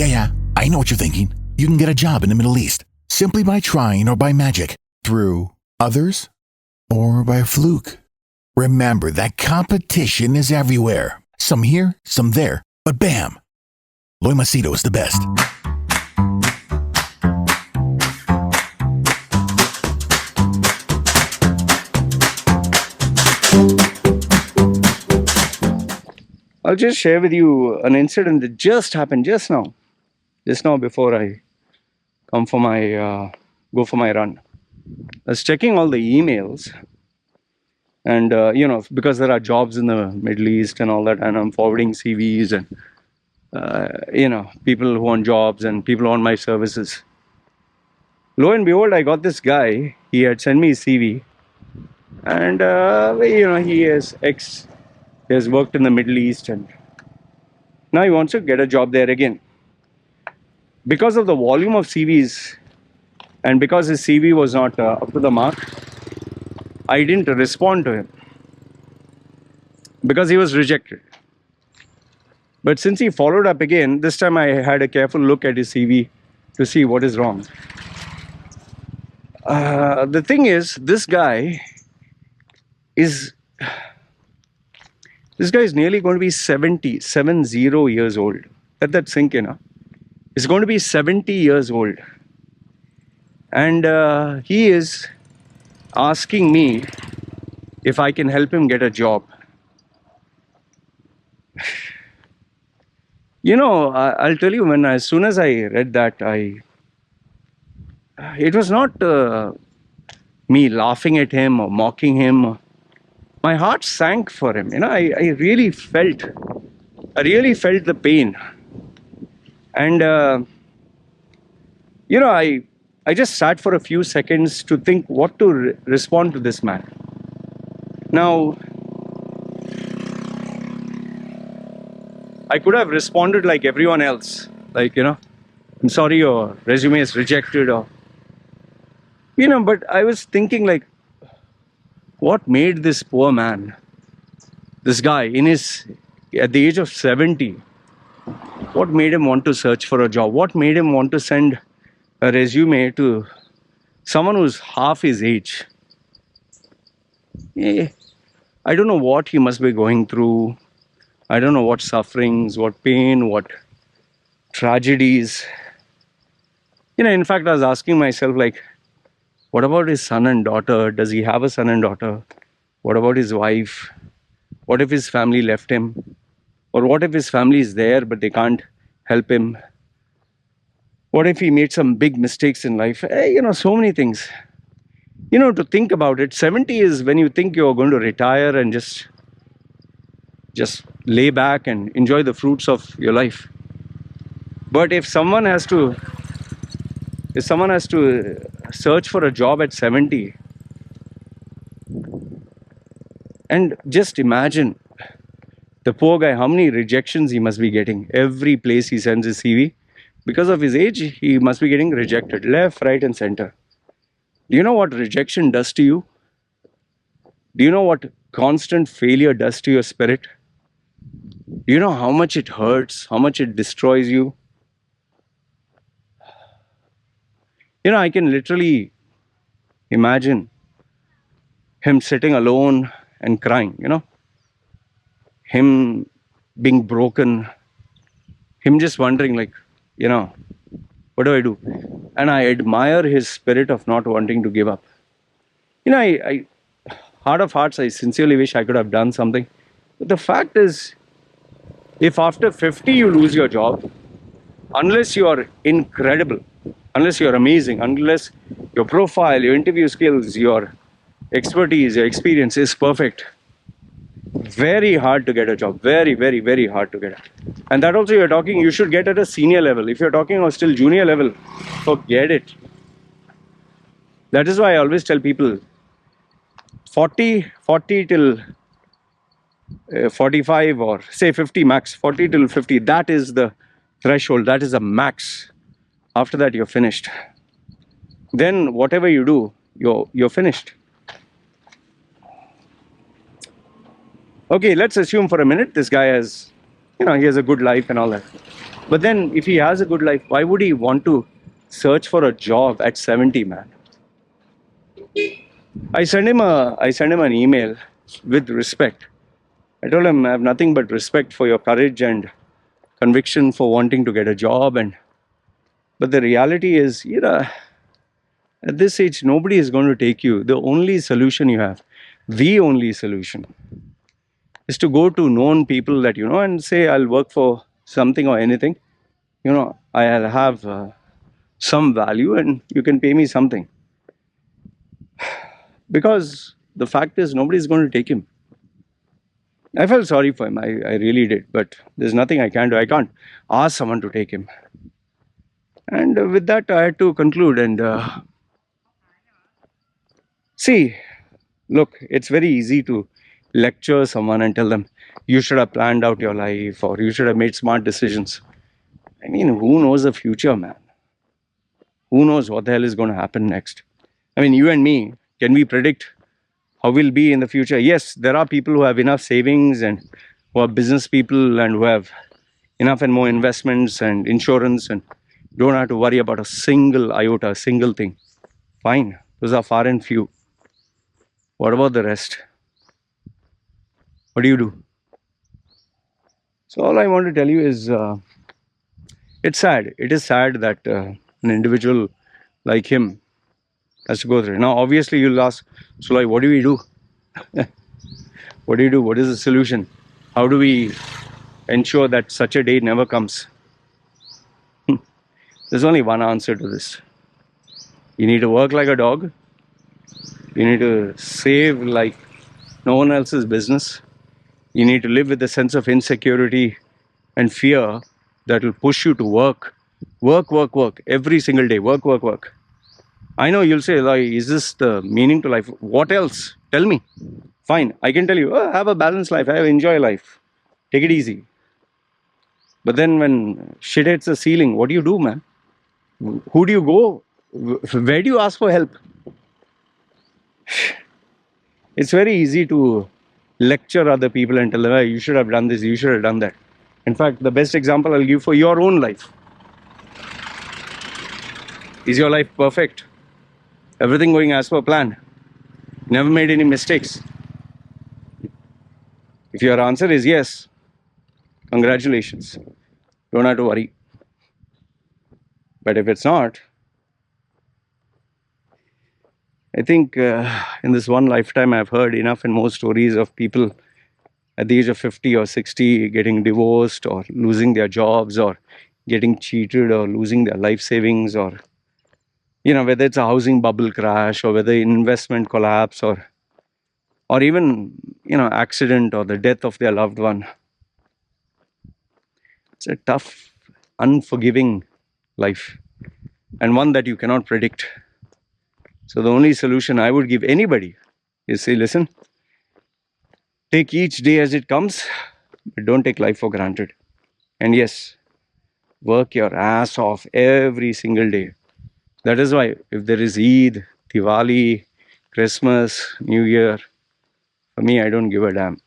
Yeah, I know what you're thinking. You can get a job in the Middle East simply by trying or by magic, through others, or by fluke. Remember that competition is everywhere. Some here, some there, but bam! Loy Machedo is the best. I'll just share with you an incident that just happened just now before I come for my go for my run. I was checking all the emails, and because there are jobs in the Middle East and all that, and I'm forwarding CVs and people who want jobs and people who want my services. Lo and behold, I got this guy. He had sent me his CV, and he has worked in the Middle East, and now he wants to get a job there again. Because of the volume of CVs and because his CV was not up to the mark, I didn't respond to him because he was rejected. But since he followed up again, this time I had a careful look at his CV to see what is wrong. The thing is, this guy is nearly going to be 70 years old. Let that sink in. He's going to be 70 years old. And he is asking me if I can help him get a job. I'll tell you, as soon as I read that, it was not me laughing at him or mocking him. My heart sank for him. I really felt the pain. And I just sat for a few seconds to think what to respond to this man. Now, I could have responded like everyone else, like, I'm sorry, your resume is rejected, or, but I was thinking, like, what made this poor man, this guy, at the age of 70, what made him want to search for a job? What made him want to send a resume to someone who's half his age? I don't know what he must be going through. I don't know what sufferings, what pain, what tragedies. In fact, I was asking myself, like, what about his son and daughter? Does he have a son and daughter? What about his wife? What if his family left him? Or what if his family is there but they can't help him? What if he made some big mistakes in life? So many things. To think about it, 70 is when you think you're going to retire and just lay back and enjoy the fruits of your life. But if someone has to search for a job at 70, and just imagine the poor guy, how many rejections he must be getting. Every place he sends his CV, because of his age, he must be getting rejected left, right, and center. Do you know what rejection does to you? Do you know what constant failure does to your spirit? Do you know how much it hurts, how much it destroys you? I can literally imagine him sitting alone and crying, him being broken, him just wondering, like, what do I do? And I admire his spirit of not wanting to give up. I heart of hearts, I sincerely wish I could have done something. But the fact is, if after 50 you lose your job, unless you are incredible, unless you are amazing, unless your profile, your interview skills, your expertise, your experience is perfect, very hard to get a job. Very, very, very hard to get it. And that also you should get at a senior level. If you're talking of still junior level, forget it. That is why I always tell people 40 till 45, or say 50 max, 40 till 50, that is the threshold, that is the max. After that, you're finished. Then whatever you do, you're finished. Okay, let's assume for a minute this guy has, he has a good life and all that. But then, if he has a good life, why would he want to search for a job at 70, man? I sent him an email with respect. I told him I have nothing but respect for your courage and conviction for wanting to get a job. And but the reality is, at this age, nobody is going to take you. The only solution you have, the only solution, is to go to known people that you know and say, I'll work for something or anything. I'll have some value and you can pay me something. Because the fact is, nobody's going to take him. I felt sorry for him. I really did. But there's nothing I can do. I can't ask someone to take him. And with that, I had to conclude and see, look, it's very easy to lecture someone and tell them, you should have planned out your life or you should have made smart decisions. I mean, who knows the future, man? Who knows what the hell is going to happen next? I mean, you and me, can we predict how we'll be in the future? Yes, there are people who have enough savings and who are business people and who have enough and more investments and insurance and don't have to worry about a single iota, a single thing. Fine, those are far and few. What about the rest? What do you do? So all I want to tell you is it's sad. It is sad that an individual like him has to go through. Now, obviously, you'll ask, so like, what do we do? What do you do? What is the solution? How do we ensure that such a day never comes? There's only one answer to this. You need to work like a dog. You need to save like no one else's business. You need to live with a sense of insecurity and fear that will push you to work. Work, work, work. Every single day. Work, work, work. I know you'll say, like, is this the meaning to life? What else? Tell me. Fine. I can tell you, have a balanced life. Enjoy life. Take it easy. But then when shit hits the ceiling, what do you do, man? Who do you go? Where do you ask for help? It's very easy to lecture other people and tell them, you should have done this, you should have done that. In fact, the best example I'll give for your own life. Is your life perfect? Everything going as per plan? Never made any mistakes? If your answer is yes, congratulations. Don't have to worry. But if it's not, I think in this one lifetime I've heard enough and more stories of people at the age of 50 or 60 getting divorced or losing their jobs or getting cheated or losing their life savings or whether it's a housing bubble crash or whether investment collapse or even accident or the death of their loved one. It's a tough, unforgiving life and one that you cannot predict. So the only solution I would give anybody is say, listen, take each day as it comes, but don't take life for granted. And yes, work your ass off every single day. That is why if there is Eid, Diwali, Christmas, New Year, for me, I don't give a damn.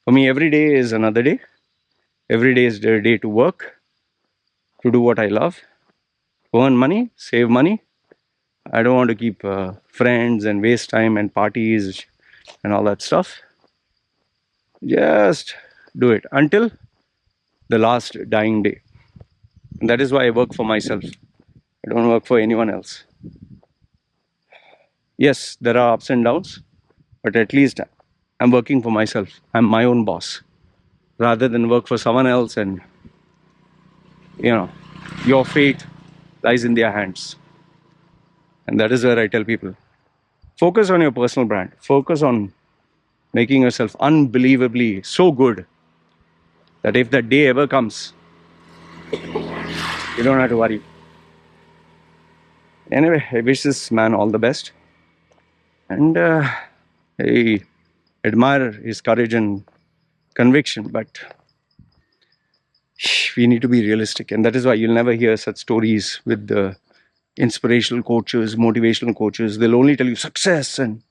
For me, every day is another day. Every day is a day to work, to do what I love, earn money, save money. I don't want to keep friends and waste time and parties and all that stuff. Just do it until the last dying day. And that is why I work for myself. I don't work for anyone else. Yes, there are ups and downs, but at least I'm working for myself. I'm my own boss rather than work for someone else and, your fate lies in their hands. And that is where I tell people, focus on your personal brand. Focus on making yourself unbelievably so good that if that day ever comes, you don't have to worry. Anyway, I wish this man all the best. And I admire his courage and conviction, but we need to be realistic. And that is why you'll never hear such stories with the inspirational coaches, motivational coaches. They'll only tell you success and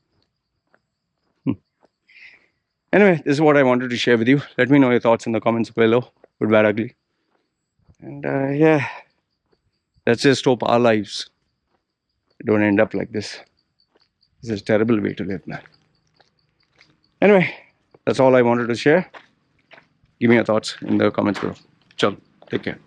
anyway, this is what I wanted to share with you. Let me know your thoughts in the comments below. Good, bad, ugly. And yeah, let's just hope our lives don't end up like this. This is a terrible way to live, man. Anyway, that's all I wanted to share. Give me your thoughts in the comments below. Chal, take care.